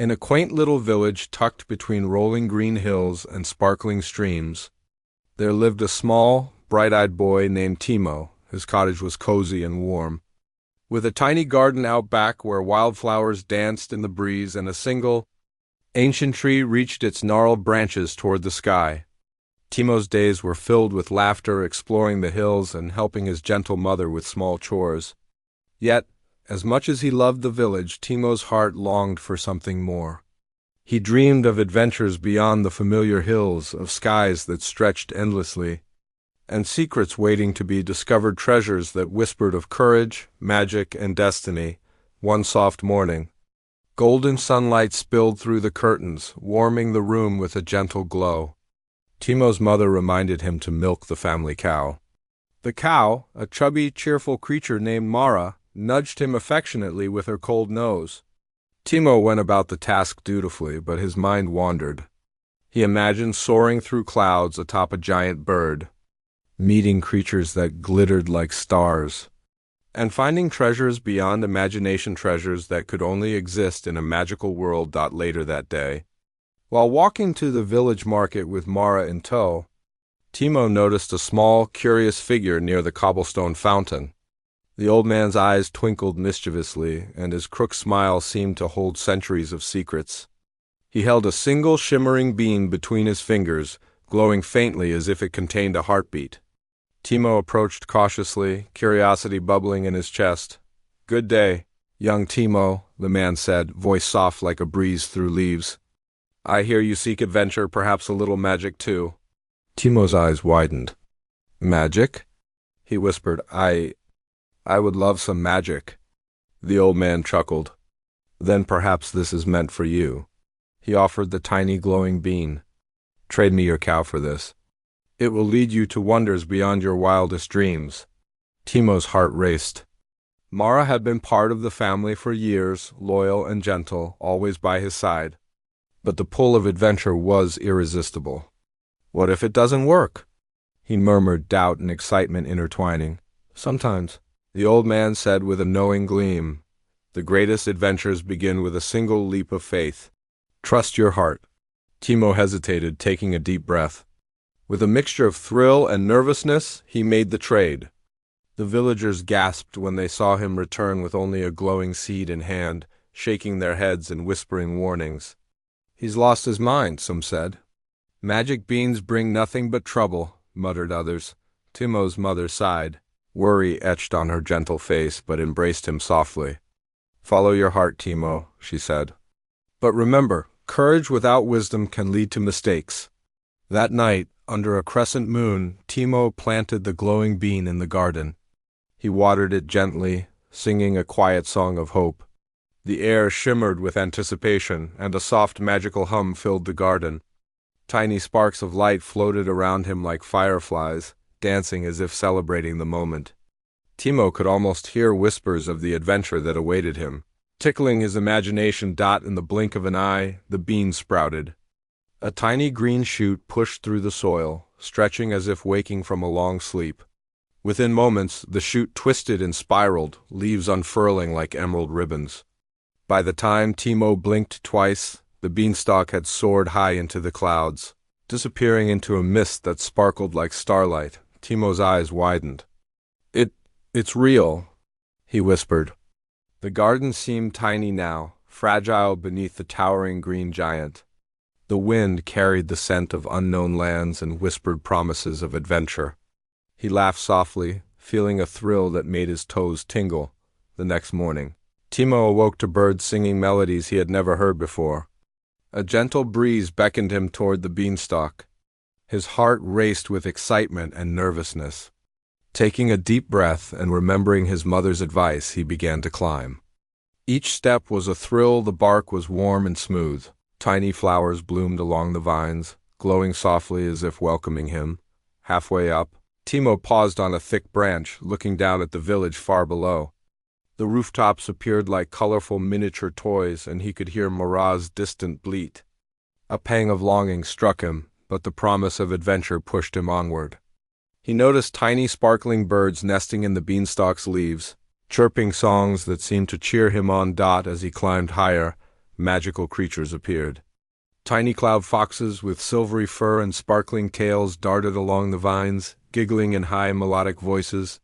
In a quaint little village tucked between rolling green hills and sparkling streams, there lived a small, bright-eyed boy named Timo. His cottage was cozy and warm, with a tiny garden out back where wildflowers danced in the breeze and a single, ancient tree reached its gnarled branches toward the sky. Timo's days were filled with laughter, exploring the hills and helping his gentle mother with small chores. Yet, as much as he loved the village, Timo's heart longed for something more. He dreamed of adventures beyond the familiar hills, of skies that stretched endlessly, and secrets waiting to be discovered, treasures that whispered of courage, magic, and destiny. One soft morning, golden sunlight spilled through the curtains, warming the room with a gentle glow. Timo's mother reminded him to milk the family cow. The cow, a chubby, cheerful creature named Mara, nudged him affectionately with her cold nose. Timo went about the task dutifully, but his mind wandered. He imagined soaring through clouds atop a giant bird, meeting creatures that glittered like stars, and finding treasures beyond imagination, treasures that could only exist in a magical world. Later that day, while walking to the village market with Mara in tow, Timo noticed a small, curious figure near the cobblestone fountain. The old man's eyes twinkled mischievously, and his crooked smile seemed to hold centuries of secrets. He held a single shimmering bean between his fingers, glowing faintly as if it contained a heartbeat. Timo approached cautiously, curiosity bubbling in his chest. "Good day, young Timo," the man said, voice soft like a breeze through leaves. "I hear you seek adventure, perhaps a little magic too." Timo's eyes widened. "Magic?" he whispered. I would love some magic." The old man chuckled. "Then perhaps this is meant for you." He offered the tiny glowing bean. "Trade me your cow for this. It will lead you to wonders beyond your wildest dreams." Timo's heart raced. Mara had been part of the family for years, loyal and gentle, always by his side. But the pull of adventure was irresistible. "What if it doesn't work?" he murmured, doubt and excitement intertwining. "Sometimes," the old man said with a knowing gleam, "the greatest adventures begin with a single leap of faith. Trust your heart." Timo hesitated, taking a deep breath. With a mixture of thrill and nervousness, he made the trade. The villagers gasped when they saw him return with only a glowing seed in hand, shaking their heads and whispering warnings. "He's lost his mind," some said. "Magic beans bring nothing but trouble," muttered others. Timo's mother sighed. Worry etched on her gentle face, but embraced him softly. "Follow your heart, Timo," she said. "But remember, courage without wisdom can lead to mistakes." That night, under a crescent moon, Timo planted the glowing bean in the garden. He watered it gently, singing a quiet song of hope. The air shimmered with anticipation, and a soft magical hum filled the garden. Tiny sparks of light floated around him like fireflies, dancing as if celebrating the moment. Timo could almost hear whispers of the adventure that awaited him. Tickling his imagination, in the blink of an eye, the bean sprouted. A tiny green shoot pushed through the soil, stretching as if waking from a long sleep. Within moments, the shoot twisted and spiraled, leaves unfurling like emerald ribbons. By the time Timo blinked twice, the beanstalk had soared high into the clouds, disappearing into a mist that sparkled like starlight. Timo's eyes widened. It's real," he whispered. The garden seemed tiny now, fragile beneath the towering green giant. The wind carried the scent of unknown lands and whispered promises of adventure. He laughed softly, feeling a thrill that made his toes tingle. The next morning, Timo awoke to birds singing melodies he had never heard before. A gentle breeze beckoned him toward the beanstalk. His heart raced with excitement and nervousness. Taking a deep breath and remembering his mother's advice, he began to climb. Each step was a thrill. The bark was warm and smooth. Tiny flowers bloomed along the vines, glowing softly as if welcoming him. Halfway up, Timo paused on a thick branch, looking down at the village far below. The rooftops appeared like colorful miniature toys, and he could hear Mara's distant bleat. A pang of longing struck him, but the promise of adventure pushed him onward. He noticed tiny sparkling birds nesting in the beanstalk's leaves, chirping songs that seemed to cheer him on. As he climbed higher, magical creatures appeared. Tiny cloud foxes with silvery fur and sparkling tails darted along the vines, giggling in high melodic voices.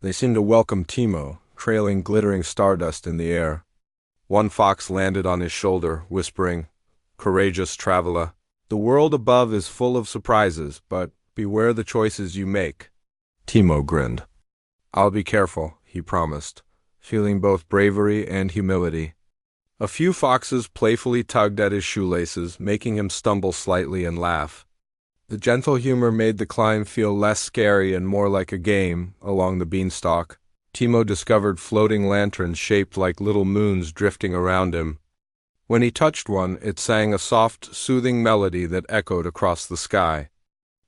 They seemed to welcome Timo, trailing glittering stardust in the air. One fox landed on his shoulder, whispering, "Courageous traveler, the world above is full of surprises, but beware the choices you make." Timo grinned. "I'll be careful," he promised, feeling both bravery and humility. A few foxes playfully tugged at his shoelaces, making him stumble slightly and laugh. The gentle humor made the climb feel less scary and more like a game. Along the beanstalk, Timo discovered floating lanterns shaped like little moons drifting around him. When he touched one, it sang a soft, soothing melody that echoed across the sky.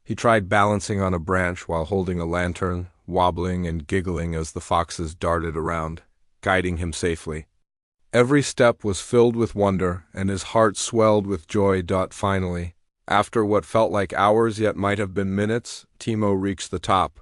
He tried balancing on a branch while holding a lantern, wobbling and giggling as the foxes darted around, guiding him safely. Every step was filled with wonder, and his heart swelled with joy. Finally, after what felt like hours yet might have been minutes, Timo reached the top.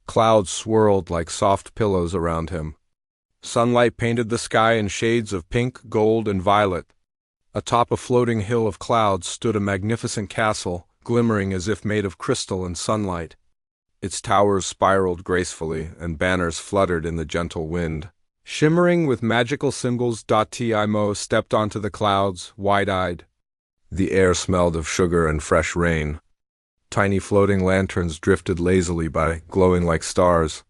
Clouds swirled like soft pillows around him. Sunlight painted the sky in shades of pink, gold, and violet. Atop a floating hill of clouds stood a magnificent castle, glimmering as if made of crystal and sunlight. Its towers spiraled gracefully, and banners fluttered in the gentle wind, shimmering with magical symbols. Timo stepped onto the clouds, wide-eyed. The air smelled of sugar and fresh rain. Tiny floating lanterns drifted lazily by, glowing like stars.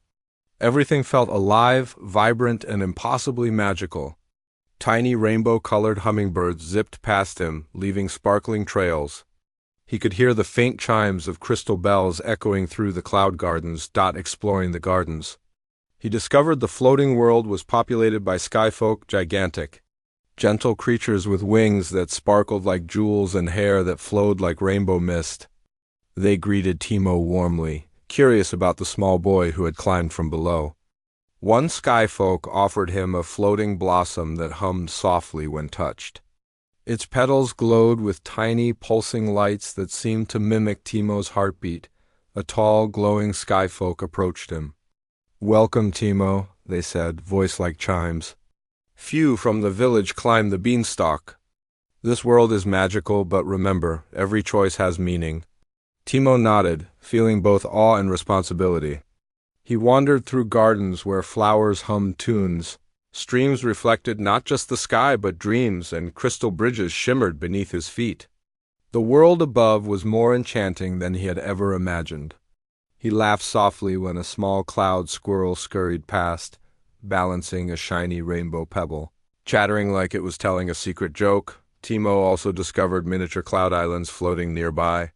Everything felt alive, vibrant, and impossibly magical. Tiny rainbow-colored hummingbirds zipped past him, leaving sparkling trails. He could hear the faint chimes of crystal bells echoing through the cloud gardens. Exploring the gardens, he discovered the floating world was populated by skyfolk, gigantic, gentle creatures with wings that sparkled like jewels and hair that flowed like rainbow mist. They greeted Timo warmly, curious about the small boy who had climbed from below. One skyfolk offered him a floating blossom that hummed softly when touched. Its petals glowed with tiny, pulsing lights that seemed to mimic Timo's heartbeat. A tall, glowing skyfolk approached him. "Welcome, Timo," they said, voice like chimes. "Few from the village climb the beanstalk. This world is magical, but remember, every choice has meaning." Timo nodded, feeling both awe and responsibility. He wandered through gardens where flowers hummed tunes. Streams reflected not just the sky but dreams, and crystal bridges shimmered beneath his feet. The world above was more enchanting than he had ever imagined. He laughed softly when a small cloud squirrel scurried past, balancing a shiny rainbow pebble. Chattering like it was telling a secret joke, Timo also discovered miniature cloud islands floating nearby.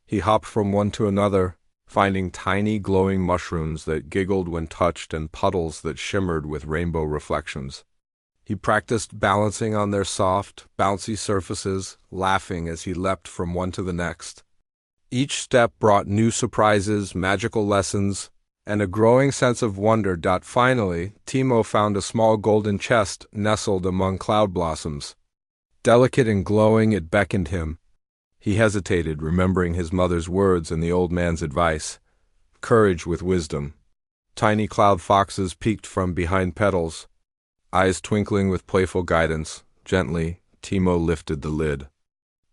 He hopped from one to another, finding tiny glowing mushrooms that giggled when touched and puddles that shimmered with rainbow reflections. He practiced balancing on their soft, bouncy surfaces, laughing as he leapt from one to the next. Each step brought new surprises, magical lessons, and a growing sense of wonder. Finally, Timo found a small golden chest nestled among cloud blossoms. Delicate and glowing, it beckoned him. He hesitated, remembering his mother's words and the old man's advice. Courage with wisdom. Tiny cloud foxes peeked from behind petals, eyes twinkling with playful guidance. Gently, Timo lifted the lid.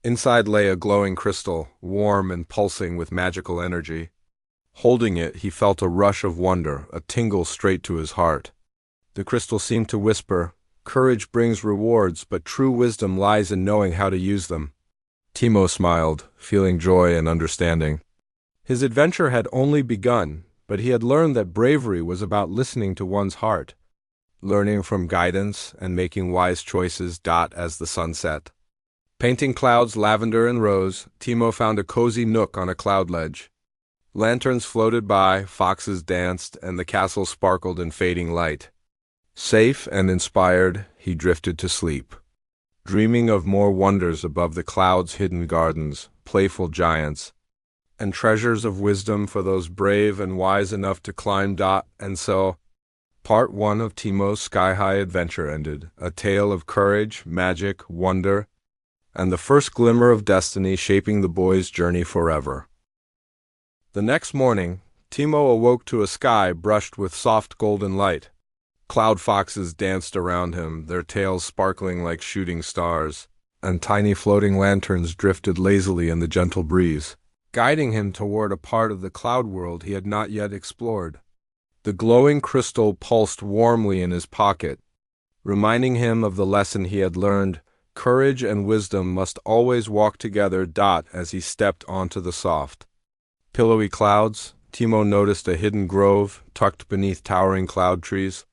Inside lay a glowing crystal, warm and pulsing with magical energy. Holding it, he felt a rush of wonder, a tingle straight to his heart. The crystal seemed to whisper, "Courage brings rewards, but true wisdom lies in knowing how to use them." Timo smiled, feeling joy and understanding. His adventure had only begun, but he had learned that bravery was about listening to one's heart, learning from guidance and making wise choices. As the sun set, painting clouds lavender and rose, Timo found a cozy nook on a cloud ledge. Lanterns floated by, foxes danced, and the castle sparkled in fading light. Safe and inspired, he drifted to sleep, dreaming of more wonders above the clouds' hidden gardens, playful giants, and treasures of wisdom for those brave and wise enough to climb. And so, Part 1 of Timo's sky-high adventure ended, a tale of courage, magic, wonder, and the first glimmer of destiny shaping the boy's journey forever. The next morning, Timo awoke to a sky brushed with soft golden light. Cloud foxes danced around him, their tails sparkling like shooting stars, and tiny floating lanterns drifted lazily in the gentle breeze, guiding him toward a part of the cloud world he had not yet explored. The glowing crystal pulsed warmly in his pocket, reminding him of the lesson he had learned: courage and wisdom must always walk together. As he stepped onto the soft, pillowy clouds, Timo noticed a hidden grove tucked beneath towering cloud trees.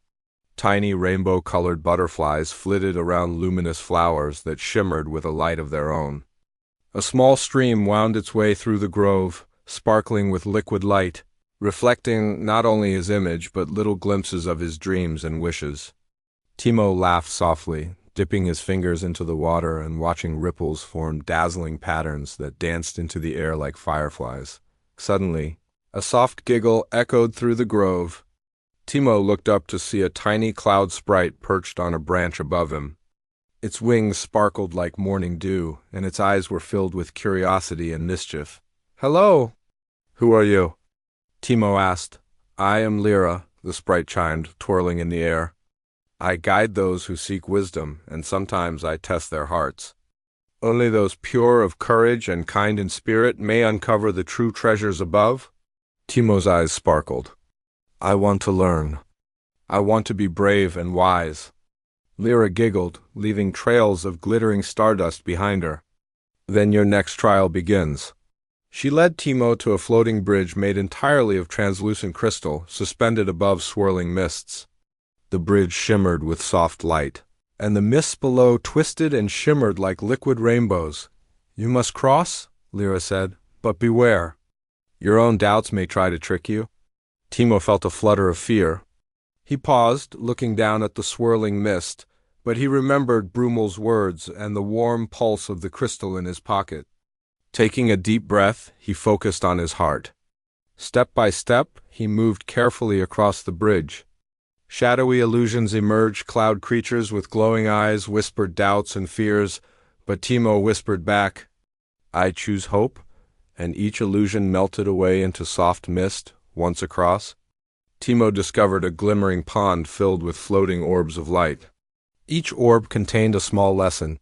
Tiny rainbow-colored butterflies flitted around luminous flowers that shimmered with a light of their own. A small stream wound its way through the grove, sparkling with liquid light, reflecting not only his image but little glimpses of his dreams and wishes. Timo laughed softly, dipping his fingers into the water and watching ripples form dazzling patterns that danced into the air like fireflies. Suddenly, a soft giggle echoed through the grove. Timo looked up to see a tiny cloud sprite perched on a branch above him. Its wings sparkled like morning dew, and its eyes were filled with curiosity and mischief. "Hello! Who are you?" Timo asked. "I am Lyra," the sprite chimed, twirling in the air. "I guide those who seek wisdom, and sometimes I test their hearts. Only those pure of courage and kind in spirit may uncover the true treasures above." Timo's eyes sparkled. "I want to learn. I want to be brave and wise." Lyra giggled, leaving trails of glittering stardust behind her. "Then your next trial begins." She led Timo to a floating bridge made entirely of translucent crystal, suspended above swirling mists. The bridge shimmered with soft light, and the mists below twisted and shimmered like liquid rainbows. "You must cross," Lyra said, "but beware. Your own doubts may try to trick you." Timo felt a flutter of fear. He paused, looking down at the swirling mist, but he remembered Brumel's words and the warm pulse of the crystal in his pocket. Taking a deep breath, he focused on his heart. Step by step, he moved carefully across the bridge. Shadowy illusions emerged, cloud creatures with glowing eyes whispered doubts and fears, but Timo whispered back, "I choose hope," and each illusion melted away into soft mist. Once across, Timo discovered a glimmering pond filled with floating orbs of light. Each orb contained a small lesson.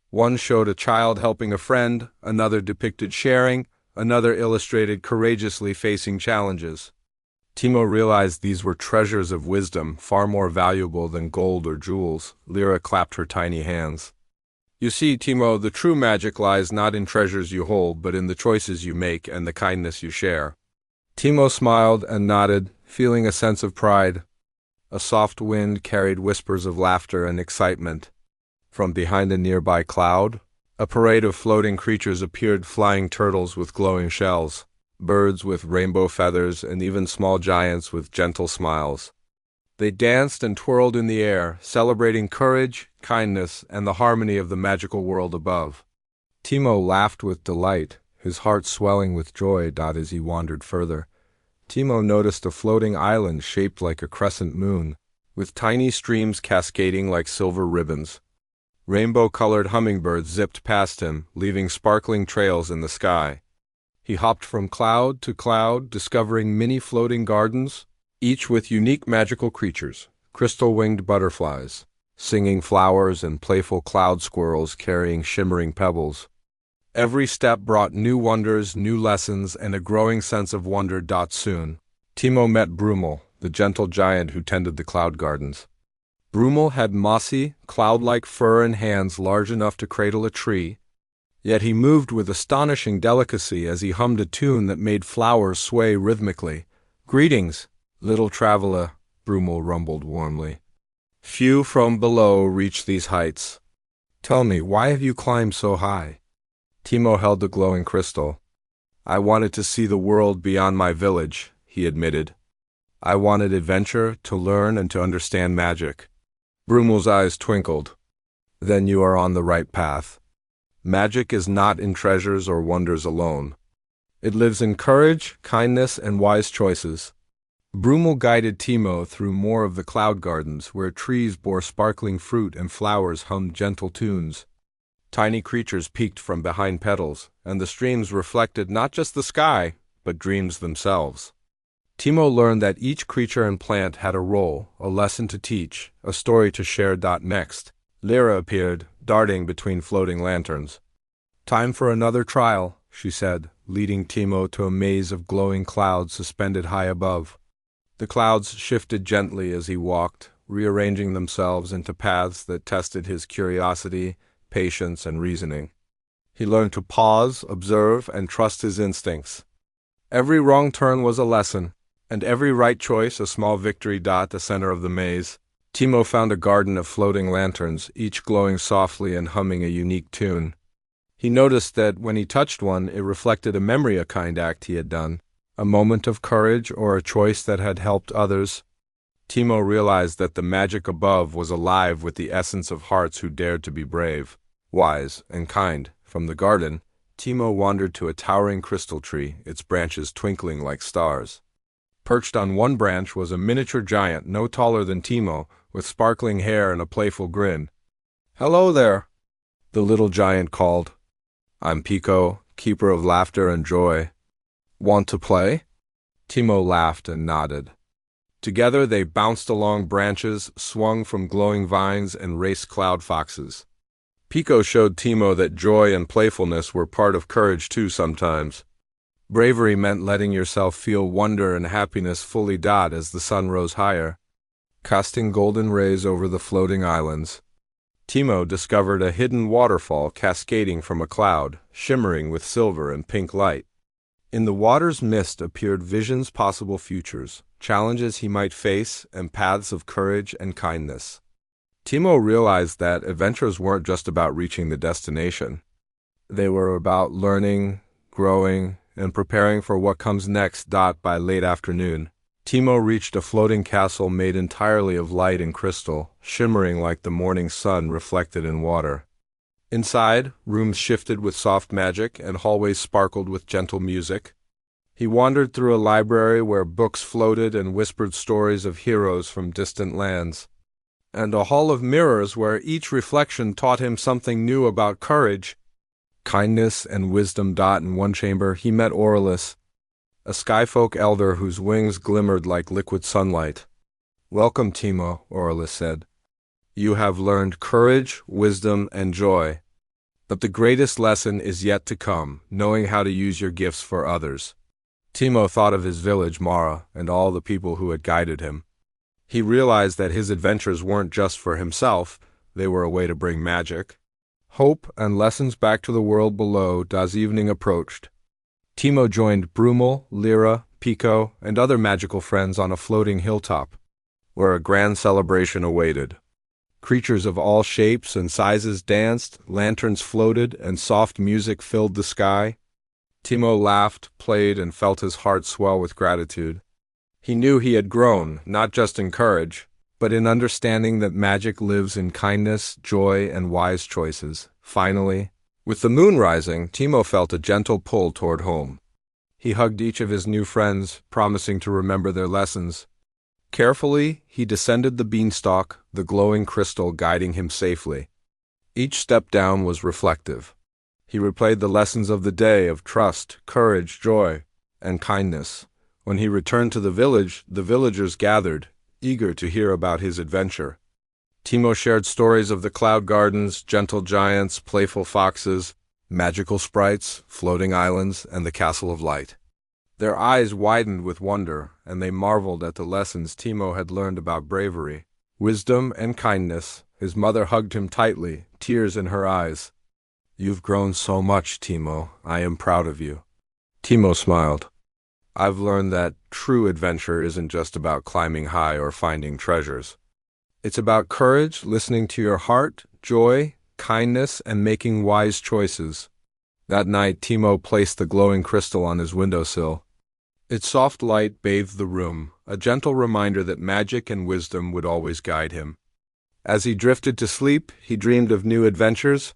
One showed a child helping a friend, another depicted sharing, another illustrated courageously facing challenges. Timo realized these were treasures of wisdom, far more valuable than gold or jewels. Lyra clapped her tiny hands. "You see, Timo, the true magic lies not in treasures you hold, but in the choices you make and the kindness you share." Timo smiled and nodded, feeling a sense of pride. A soft wind carried whispers of laughter and excitement. From behind a nearby cloud, a parade of floating creatures appeared, flying turtles with glowing shells, birds with rainbow feathers, and even small giants with gentle smiles. They danced and twirled in the air, celebrating courage, kindness, and the harmony of the magical world above. Timo laughed with delight, his heart swelling with joy. As he wandered further, Timo noticed a floating island shaped like a crescent moon, with tiny streams cascading like silver ribbons. Rainbow-colored hummingbirds zipped past him, leaving sparkling trails in the sky. He hopped from cloud to cloud, discovering many floating gardens, each with unique magical creatures: crystal-winged butterflies, singing flowers, and playful cloud squirrels carrying shimmering pebbles. Every step brought new wonders, new lessons, and a growing sense of wonder. Soon, Timo met Brumel, the gentle giant who tended the cloud gardens. Brumel had mossy, cloud-like fur and hands large enough to cradle a tree, yet he moved with astonishing delicacy as he hummed a tune that made flowers sway rhythmically. "Greetings, little traveler," Brumel rumbled warmly. "Few from below reach these heights. Tell me, why have you climbed so high?" Timo held the glowing crystal. "I wanted to see the world beyond my village," he admitted. "I wanted adventure, to learn and to understand magic." Brumel's eyes twinkled. "Then you are on the right path. Magic is not in treasures or wonders alone. It lives in courage, kindness, and wise choices." Brumel guided Timo through more of the cloud gardens, where trees bore sparkling fruit and flowers hummed gentle tunes. Tiny creatures peeked from behind petals, and the streams reflected not just the sky, but dreams themselves. Timo learned that each creature and plant had a role, a lesson to teach, a story to share. Next, Lyra appeared, darting between floating lanterns. "Time for another trial," she said, leading Timo to a maze of glowing clouds suspended high above. The clouds shifted gently as he walked, rearranging themselves into paths that tested his curiosity, patience, and reasoning. He learned to pause, observe, and trust his instincts. Every wrong turn was a lesson, and every right choice a small victory. At the center of the maze, Timo found a garden of floating lanterns, each glowing softly and humming a unique tune. He noticed that when he touched one, it reflected a memory, a kind act he had done, a moment of courage or a choice that had helped others. Timo realized that the magic above was alive with the essence of hearts who dared to be brave, wise, and kind. From the garden, Timo wandered to a towering crystal tree, its branches twinkling like stars. Perched on one branch was a miniature giant no taller than Timo, with sparkling hair and a playful grin. "Hello there," the little giant called. "I'm Pico, keeper of laughter and joy. Want to play?" Timo laughed and nodded. Together they bounced along branches, swung from glowing vines, and raced cloud foxes. Pico showed Timo that joy and playfulness were part of courage too sometimes. Bravery meant letting yourself feel wonder and happiness fully. As the sun rose higher, casting golden rays over the floating islands, Timo discovered a hidden waterfall cascading from a cloud, shimmering with silver and pink light. In the water's mist appeared visions, possible futures, challenges he might face, and paths of courage and kindness. Timo realized that adventures weren't just about reaching the destination. They were about learning, growing, and preparing for what comes next. By late afternoon, Timo reached a floating castle made entirely of light and crystal, shimmering like the morning sun reflected in water. Inside, rooms shifted with soft magic, and hallways sparkled with gentle music. He wandered through a library where books floated and whispered stories of heroes from distant lands, and a hall of mirrors where each reflection taught him something new about courage, kindness, and wisdom. In one chamber, he met Aurelus, a skyfolk elder whose wings glimmered like liquid sunlight. "Welcome, Timo," Aurelus said. "You have learned courage, wisdom, and joy. But the greatest lesson is yet to come, knowing how to use your gifts for others." Timo thought of his village, Mara, and all the people who had guided him. He realized that his adventures weren't just for himself, they were a way to bring magic, hope, and lessons back to the world below. As evening approached, Timo joined Brummel, Lyra, Pico, and other magical friends on a floating hilltop, where a grand celebration awaited. Creatures of all shapes and sizes danced, lanterns floated, and soft music filled the sky. Timo laughed, played, and felt his heart swell with gratitude. He knew he had grown, not just in courage, but in understanding that magic lives in kindness, joy, and wise choices. Finally, with the moon rising, Timo felt a gentle pull toward home. He hugged each of his new friends, promising to remember their lessons. Carefully, he descended the beanstalk, the glowing crystal guiding him safely. Each step down was reflective. He replayed the lessons of the day of trust, courage, joy, and kindness. When he returned to the village, the villagers gathered, eager to hear about his adventure. Timo shared stories of the cloud gardens, gentle giants, playful foxes, magical sprites, floating islands, and the castle of light. Their eyes widened with wonder, and they marveled at the lessons Timo had learned about bravery, wisdom, and kindness. His mother hugged him tightly, tears in her eyes. "You've grown so much, Timo. I am proud of you." Timo smiled. "I've learned that true adventure isn't just about climbing high or finding treasures. It's about courage, listening to your heart, joy, kindness, and making wise choices." That night, Timo placed the glowing crystal on his windowsill. Its soft light bathed the room, a gentle reminder that magic and wisdom would always guide him. As he drifted to sleep, he dreamed of new adventures,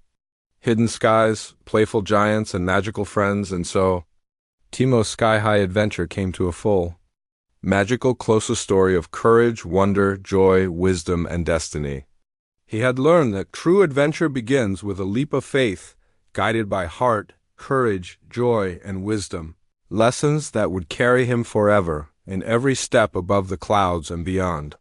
hidden skies, playful giants, and magical friends, and so Timo's sky-high adventure came to a full, magical, close story of courage, wonder, joy, wisdom, and destiny. He had learned that true adventure begins with a leap of faith, guided by heart, courage, joy, and wisdom, lessons that would carry him forever in every step above the clouds and beyond.